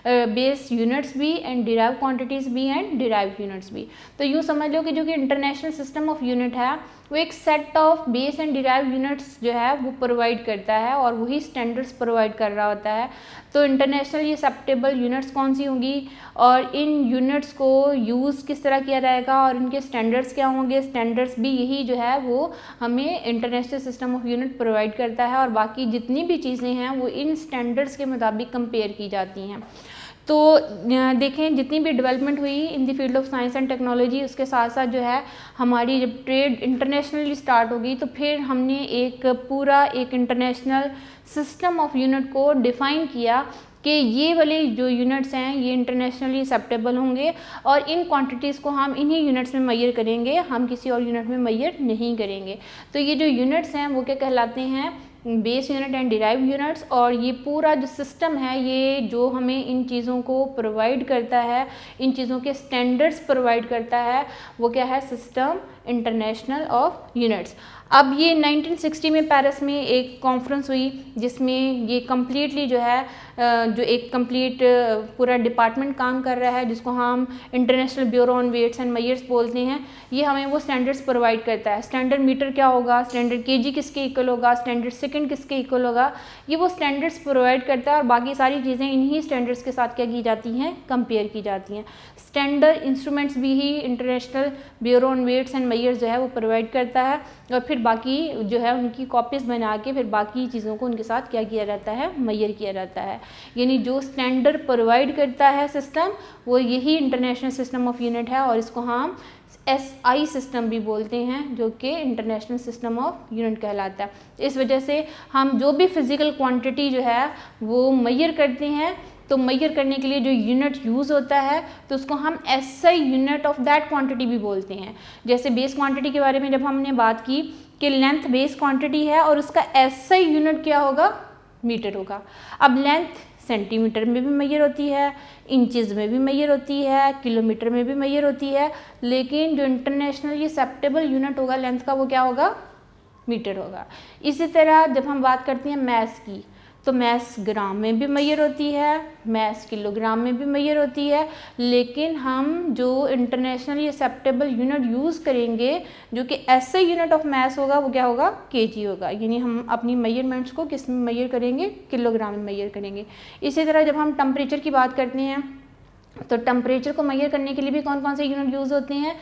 बेस यूनिट्स भी एंड डिराइव क्वांटिटीज़ भी एंड डिराइव यूनिट्स भी। तो यूँ समझ लो कि जो कि इंटरनेशनल सिस्टम ऑफ यूनिट है वो एक set of base and derive units जो है वो प्रोवाइड करता है और वही स्टैंडर्ड्स प्रोवाइड कर रहा होता है। तो इंटरनेशनली एक्सेप्टेबल यूनिट्स कौन सी होंगी और इन यूनिट्स को यूज़ किस तरह किया जाएगा और इनके स्टैंडर्ड्स क्या होंगे, स्टैंडर्ड्स भी यही जो है वो हमें international system of unit provide करता है, और बाकी जितनी भी चीज़ें हैं वो इन स्टैंडर्ड्स के मुताबिक कंपेयर की जाती हैं। तो देखें, जितनी भी डेवलपमेंट हुई in the field of science and technology, उसके साथ साथ जो है हमारी जब ट्रेड इंटरनेशनली स्टार्ट होगी तो फिर हमने एक पूरा एक इंटरनेशनल सिस्टम ऑफ यूनिट को डिफ़ाइन किया कि ये वाले जो यूनिट्स हैं ये इंटरनेशनली एक्सेप्टेबल होंगे और इन क्वांटिटीज़ को हम इन्हीं यूनिट्स में मेजर करेंगे, हम किसी और यूनिट में मेजर नहीं करेंगे। तो ये जो यूनिट्स हैं वो क्या कहलाते हैं, base unit and derive units. और ये पूरा जो सिस्टम है ये जो हमें इन चीज़ों को प्रोवाइड करता है, इन चीज़ों के स्टैंडर्ड्स प्रोवाइड करता है, वो क्या है, सिस्टम इंटरनेशनल ऑफ यूनिट्स। अब ये 1960 में पेरिस में एक कॉन्फ्रेंस हुई जिसमें ये कम्प्लीटली जो है जो एक कंप्लीट पूरा डिपार्टमेंट काम कर रहा है जिसको हम International Bureau on Weights and Measures बोलते हैं। ये हमें वो स्टैंडर्ड्स प्रोवाइड करता है। स्टैंडर्ड मीटर क्या होगा, स्टैंडर्ड केजी किसके इक्वल होगा, स्टैंडर्ड सेकंड किसके इक्वल होगा, ये वो स्टैंडर्ड्स प्रोवाइड करता है और बाकी सारी चीज़ें इन्हीं स्टैंडर्ड्स के साथ क्या की जाती हैं, कंपेयर की जाती हैं। स्टैंडर्ड इंस्ट्रूमेंट्स भी ही International Bureau on Weights and Measures जो है वो प्रोवाइड करता है और फिर बाकी जो है उनकी कॉपीज़ बना के फिर बाकी चीज़ों को उनके साथ क्या किया जाता है, मेजर किया जाता है। यानी जो स्टैंडर्ड प्रोवाइड करता है सिस्टम वो यही इंटरनेशनल सिस्टम ऑफ यूनिट है और इसको हम SI सिस्टम भी बोलते हैं जो कि इंटरनेशनल सिस्टम ऑफ यूनिट कहलाता है। इस वजह से हम जो भी फिज़िकल क्वांटिटी जो है वो मेजर करते हैं तो मेजर करने के लिए जो यूनिट यूज़ होता है तो उसको हम SI unit of that quantity भी बोलते हैं। जैसे बेस क्वांटिटी के बारे में जब हमने बात की कि लेंथ बेस क्वांटिटी है और उसका SI यूनिट क्या होगा, मीटर होगा। अब लेंथ सेंटीमीटर में भी मेजर होती है, इंचेस में भी मेजर होती है, किलोमीटर में भी मेजर होती है, लेकिन जो इंटरनेशनल एक्सेप्टेबल यूनिट होगा लेंथ का वो क्या होगा, मीटर होगा। इसी तरह जब हम बात करते हैं मैस की, तो मैस ग्राम में भी मेजर होती है, मैस किलोग्राम में भी मेजर होती है, लेकिन हम जो इंटरनेशनली एक्सेप्टेबल यूनिट यूज़ करेंगे जो कि ऐसे यूनिट ऑफ मैस होगा वो क्या होगा, केजी होगा। यानी हम अपनी मेजरमेंट्स को किस में मेजर करेंगे, किलोग्राम में मेजर करेंगे। इसी तरह जब हम टेम्परेचर की बात करते हैं तो टेम्परेचर को मेजर करने के लिए भी कौन कौन से यूनिट यूज़ होते हैं,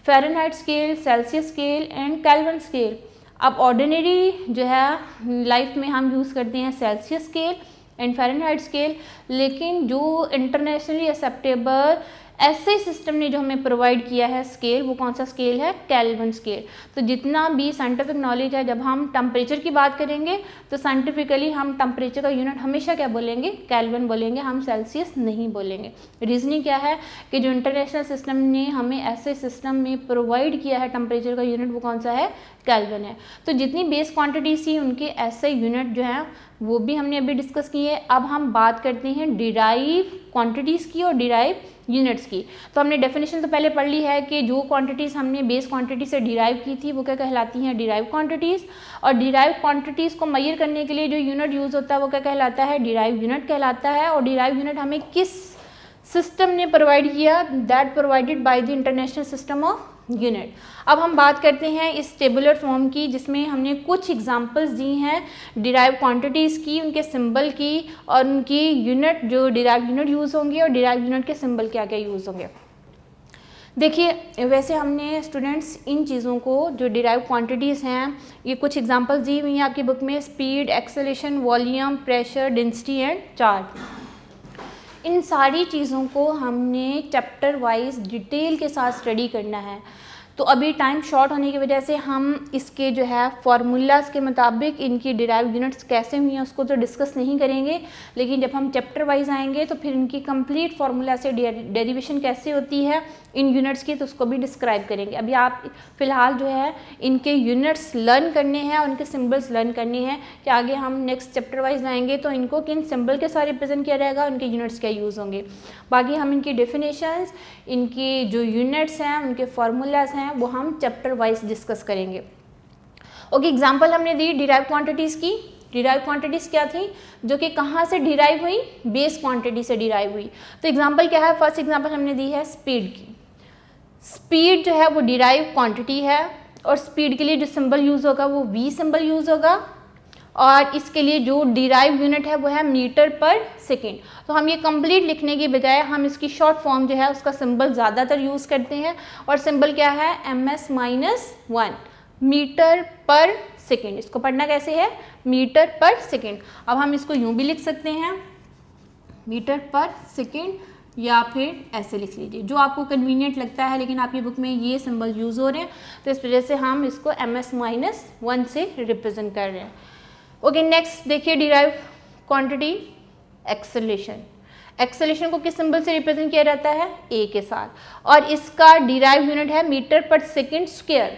Fahrenheit scale, Celsius scale and kelvin scale. अब ऑर्डिनरी जो है लाइफ में हम यूज़ करते हैं Celsius scale and Fahrenheit scale, लेकिन जो इंटरनेशनली एक्सेप्टेबल ऐसे सिस्टम ने जो हमें प्रोवाइड किया है स्केल, वो कौन सा स्केल है, केल्विन स्केल। तो जितना भी साइंटिफिक नॉलेज है, जब हम टेम्परेचर की बात करेंगे तो साइंटिफिकली हम टेम्परेचर का यूनिट हमेशा क्या बोलेंगे, केल्विन बोलेंगे, हम सेल्सियस नहीं बोलेंगे। रीजनिंग क्या है कि जो इंटरनेशनल सिस्टम ने हमें ऐसे सिस्टम में प्रोवाइड किया है टेम्परेचर का यूनिट, वो कौन सा है, केल्विन है। तो जितनी बेस क्वांटिटीज थी उनके ऐसे यूनिट जो हैं वो भी हमने अभी डिस्कस किए। अब हम बात करते हैं डिराइव क्वांटिटीज़ की और डिराइव यूनिट्स की। तो हमने डेफिनेशन तो पहले पढ़ ली है कि जो क्वांटिटीज़ हमने बेस क्वांटिटी से डिराइव की थी वो क्या कहलाती हैं, डिराइव क्वांटिटीज़। और डिराइव क्वांटिटीज़ को मेजर करने के लिए जो यूनिट यूज़ होता है वो क्या कहलाता है, डिराइव यूनिट कहलाता है। और डिराइव यूनिट हमें किस सिस्टम ने प्रोवाइड किया, that provided by the international system of unit. अब हम बात करते हैं इस टेबुलर फॉर्म की, जिसमें हमने कुछ एग्जांपल्स दी हैं डिराइव क्वांटिटीज़ की, उनके सिंबल की और उनकी यूनिट, जो डिराइव यूनिट यूज़ होंगे और डिराइव यूनिट के सिंबल क्या क्या यूज़ होंगे। देखिए वैसे हमने स्टूडेंट्स इन चीज़ों को जो डिराइव क्वांटिटीज़ हैं, ये कुछ एग्जांपल्स दी हुई हैं आपकी बुक में, speed, acceleration, volume, pressure, density and charge. इन सारी चीज़ों को हमने चैप्टर वाइज डिटेल के साथ स्टडी करना है। तो अभी टाइम शॉर्ट होने की वजह से हम इसके जो है फार्मूलाज के मुताबिक इनकी डिराइव यूनिट्स कैसे हुई हैं उसको तो डिस्कस नहीं करेंगे, लेकिन जब हम चैप्टर वाइज आएंगे तो फिर इनकी कंप्लीट फार्मूला से डेरिवेशन कैसे होती है इन यूनिट्स की, तो उसको भी डिस्क्राइब करेंगे। अभी आप फ़िलहाल जो है इनके यूनिट्स लर्न करने हैं और इनके सिम्बल्स लर्न करने हैं कि आगे हम नेक्स्ट चैप्टर वाइज आएंगे तो इनको किन सिम्बल के साथ रिप्रेजेंट किया जाएगा, उनके यूनिट्स क्या यूज़ होंगे। बाकी हम इनकी डेफिनेशंस, इनकी जो यूनिट्स हैं, उनके फार्मूलाज हैं, वो हम चैप्टर वाइज डिस्कस करेंगे। ओके, एग्जांपल हमने दी डिराइव क्वांटिटीज़ की। डिराइव क्वांटिटीज़ क्या थी, जो कि कहाँ से डिराइव हुई, बेस क्वांटिटी से डिराइव हुई। तो एग्जांपल क्या है, फर्स्ट एग्जांपल हमने दी है स्पीड की। स्पीड जो है वो डिराइव क्वांटिटी है और स्पीड के लिए जो सिंबल यूज़ होगा वो v सिंबल यूज़ होगा और इसके लिए जो डिराइव यूनिट है वो है मीटर पर सेकेंड। तो हम ये कंप्लीट लिखने की बजाय हम इसकी शॉर्ट फॉर्म जो है उसका सिंबल ज़्यादातर यूज़ करते हैं और सिंबल क्या है, ms-1 मीटर पर सेकेंड। इसको पढ़ना कैसे है, मीटर पर सेकेंड। अब हम इसको यूँ भी लिख सकते हैं मीटर पर सेकेंड, या फिर ऐसे लिख लीजिए जो आपको कन्वीनियंट लगता है, लेकिन आपकी बुक में ये सिंबल यूज़ हो रहे हैं तो इस वजह से हम इसको ms-1 से रिप्रेजेंट कर रहे हैं। ओके, नेक्स्ट देखिए डिराइव क्वांटिटी एक्सेलरेशन। एक्सेलरेशन को किस सिंबल से रिप्रेजेंट किया जाता है, a के साथ, और इसका डिराइव यूनिट है मीटर पर सेकेंड स्क्वायर।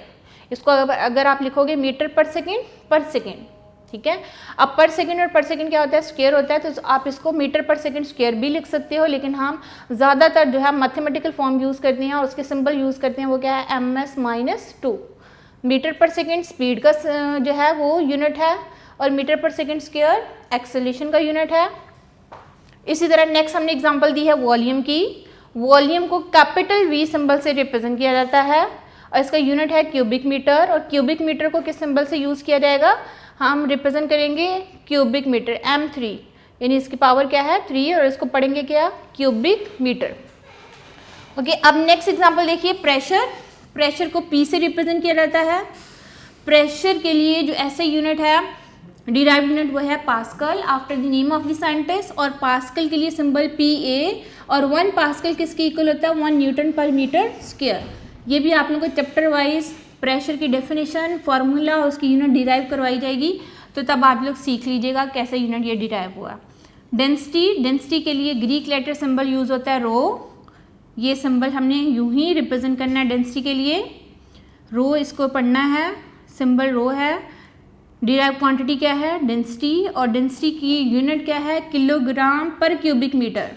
इसको अगर आप लिखोगे मीटर पर सेकेंड, ठीक है। अब पर सेकेंड और पर सेकेंड क्या होता है, स्क्वायर होता है, तो आप इसको मीटर पर सेकेंड स्क्वायर भी लिख सकते हो, लेकिन हम ज़्यादातर जो है मैथमेटिकल फॉर्म यूज़ करते हैं और उसके सिंबल यूज़ करते हैं, वो क्या है, ms-2। मीटर पर सेकेंड स्पीड का जो है वो यूनिट है और मीटर पर सेकेंड स्क्वायर एक्सेलरेशन का यूनिट है। इसी तरह नेक्स्ट हमने एग्जांपल दी है वॉल्यूम की। वॉल्यूम को कैपिटल V सिंबल से रिप्रेजेंट किया जाता है और इसका यूनिट है क्यूबिक मीटर। और क्यूबिक मीटर को किस सिंबल से यूज़ किया जाएगा, हम रिप्रेजेंट करेंगे क्यूबिक मीटर m3, यानी इसकी पावर क्या है 3 और इसको पढ़ेंगे क्या, क्यूबिक मीटर। ओके, अब नेक्स्ट एग्जांपल देखिए प्रेशर। प्रेशर को P से रिप्रेजेंट किया जाता है। प्रेशर के लिए जो ऐसे यूनिट है डिराइव यूनिट वो है pascal after the name of the scientist, और पास्कल के लिए सिंबल PA, और 1 पास्कल किसके इक्वल होता है, 1 न्यूटन पर मीटर स्क्वायर। ये भी आप लोगों को चैप्टर वाइज प्रेशर की डेफिनेशन, फार्मूला और उसकी यूनिट डिराइव करवाई जाएगी, तो तब आप लोग सीख लीजिएगा कैसे यूनिट ये डिराइव हुआ। डेंसिटी के लिए ग्रीक लेटर सिंबल यूज़ होता है रो। ये सिंबल हमने यूं ही रिप्रेजेंट करना है डेंसिटी के लिए, रो इसको पढ़ना है, सिंबल रो है। डिराइव क्वांटिटी क्या है, डेंसिटी, और डेंसिटी की यूनिट क्या है, किलोग्राम पर क्यूबिक मीटर।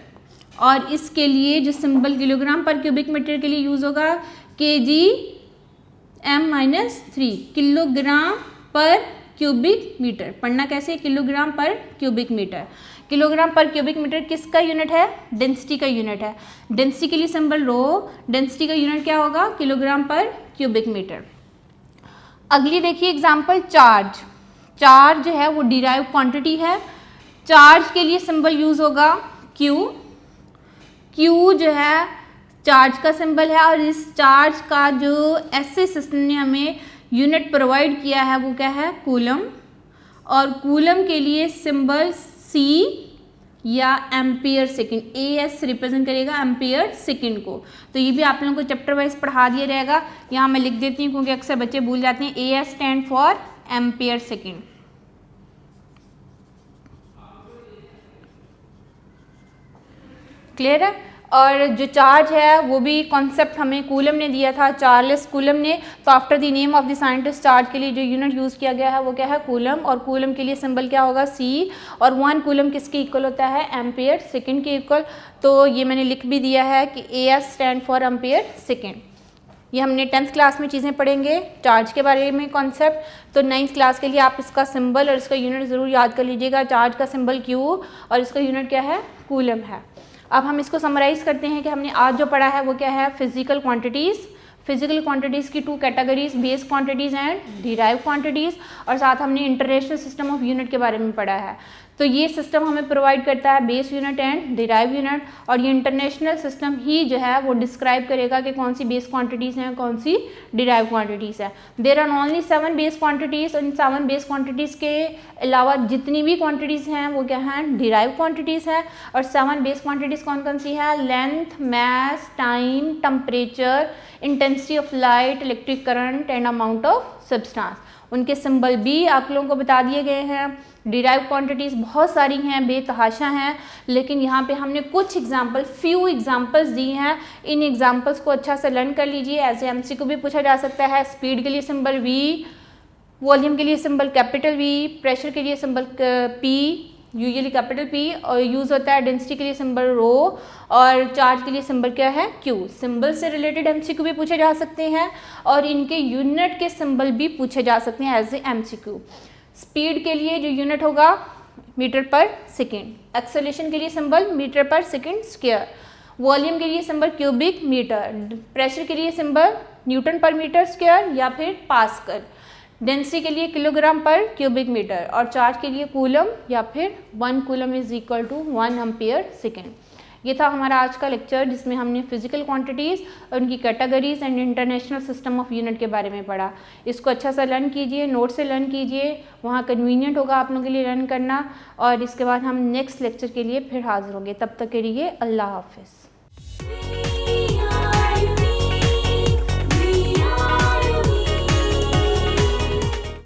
और इसके लिए जो सिंबल किलोग्राम पर क्यूबिक मीटर के लिए यूज़ होगा kg/m-3, किलोग्राम पर क्यूबिक मीटर। पढ़ना कैसे, किलोग्राम पर क्यूबिक मीटर। किलोग्राम पर क्यूबिक मीटर किसका यूनिट है, डेंसिटी का यूनिट है। डेंसिटी के लिए सिंबल रो, डेंसिटी का यूनिट क्या होगा, किलोग्राम पर क्यूबिक मीटर। अगली देखिए एग्जांपल, चार्ज। चार्ज है वो डिराइव क्वांटिटी है। चार्ज के लिए सिंबल यूज होगा Q। Q जो है चार्ज का सिंबल है, और इस चार्ज का जो ऐसे सिस्टम ने हमें यूनिट प्रोवाइड किया है वो क्या है, कूलम। और कूलम के लिए सिंबल C या एम्पियर सेकेंड, AS रिप्रेजेंट करेगा एम्पियर सेकेंड को। तो ये भी आप लोगों को चैप्टर वाइज पढ़ा दिया जाएगा। यहाँ मैं लिख देती हूँ क्योंकि अक्सर बच्चे भूल जाते हैं। AS stand for ampere second. Clear है। और जो चार्ज है वो भी कॉन्सेप्ट हमें कूलम ने दिया था, चार्ल्स कूलम ने। तो after the name of the scientist charge के लिए जो यूनिट यूज़ किया गया है वो क्या है, कूलम। और कूलम के लिए सिंबल क्या होगा, C। और 1 कूलम किसके इक्वल होता है, एम्पियर सेकेंड के इक्वल। तो ये मैंने लिख भी दिया है कि AS stand for ampere second. ये हमने 10th क्लास में चीज़ें पढ़ेंगे चार्ज के बारे में कॉन्सेप्ट। तो 9th क्लास के लिए आप इसका सिंबल और इसका यूनिट ज़रूर याद कर लीजिएगा। चार्ज का सिंबल Q और इसका यूनिट क्या है, कूलम है। अब हम इसको समराइज़ करते हैं कि हमने आज जो पढ़ा है वो क्या है, फिजिकल क्वांटिटीज़। फिजिकल क्वांटिटीज़ की 2 categories, base quantities and derive quantities. और साथ हमने इंटरनेशनल सिस्टम ऑफ यूनिट के बारे में पढ़ा है। तो ये सिस्टम हमें प्रोवाइड करता है base unit and derive unit. और ये इंटरनेशनल सिस्टम ही जो है वो डिस्क्राइब करेगा कि कौन सी बेस क्वांटिटीज़ हैं, कौन सी डिराइव क्वांटिटीज़ है। There are only 7 base quantities. और इन 7 बेस क्वांटिटीज़ के अलावा जितनी भी क्वांटिटीज़ हैं वो क्या हैं, डिराइव क्वांटिटीज़ हैं। और 7 बेस क्वांटिटीज़ कौन कौन सी है, length, mass, time, temperature, intensity of light, electric current and amount of substance. उनके सिंबल भी आप लोगों को बता दिए गए हैं। डिराइव क्वांटिटीज़ बहुत सारी हैं, बेतहाशा हैं, लेकिन यहाँ पे हमने कुछ एग्जाम्पल, फ्यू एग्जाम्पल्स दी हैं। इन एग्जाम्पल्स को अच्छा से लर्न कर लीजिए। एज ए MCQ भी पूछा जा सकता है। स्पीड के लिए सिंबल V, वॉल्यूम के लिए सिंबल कैपिटल V, प्रेशर के लिए symbol P, usually capital P, और यूज़ होता है डेंसिटी के लिए सिंबल रो, और चार्ज के लिए सिंबल क्या है, Q। सिंबल से रिलेटेड MCQ भी पूछे जा सकते हैं, और इनके यूनिट के सिंबल भी पूछे जा सकते हैं एज ए MCQ। स्पीड के लिए जो यूनिट होगा मीटर पर सेकेंड, एक्सेलरेशन के लिए सिंबल मीटर पर सेकेंड स्क्वायर, वॉल्यूम के लिए सिंबल क्यूबिक मीटर, प्रेशर के लिए सिंबल न्यूटन पर मीटर स्क्वायर या फिर पास्कल, डेंसिटी के लिए किलोग्राम पर क्यूबिक मीटर, और चार्ज के लिए कूलम या फिर 1 coulomb is equal to 1 ampere second. ये था हमारा आज का लेक्चर जिसमें हमने फिजिकल क्वांटिटीज़ और उनकी categories and international system of unit के बारे में पढ़ा। इसको अच्छा सा लर्न कीजिए, नोट से लर्न कीजिए, वहाँ कन्वीनियंट होगा आप लोगों के लिए लर्न करना। और इसके बाद हम नेक्स्ट लेक्चर के लिए फिर हाजिर होंगे। तब तक के लिए अल्लाह हाफिज़।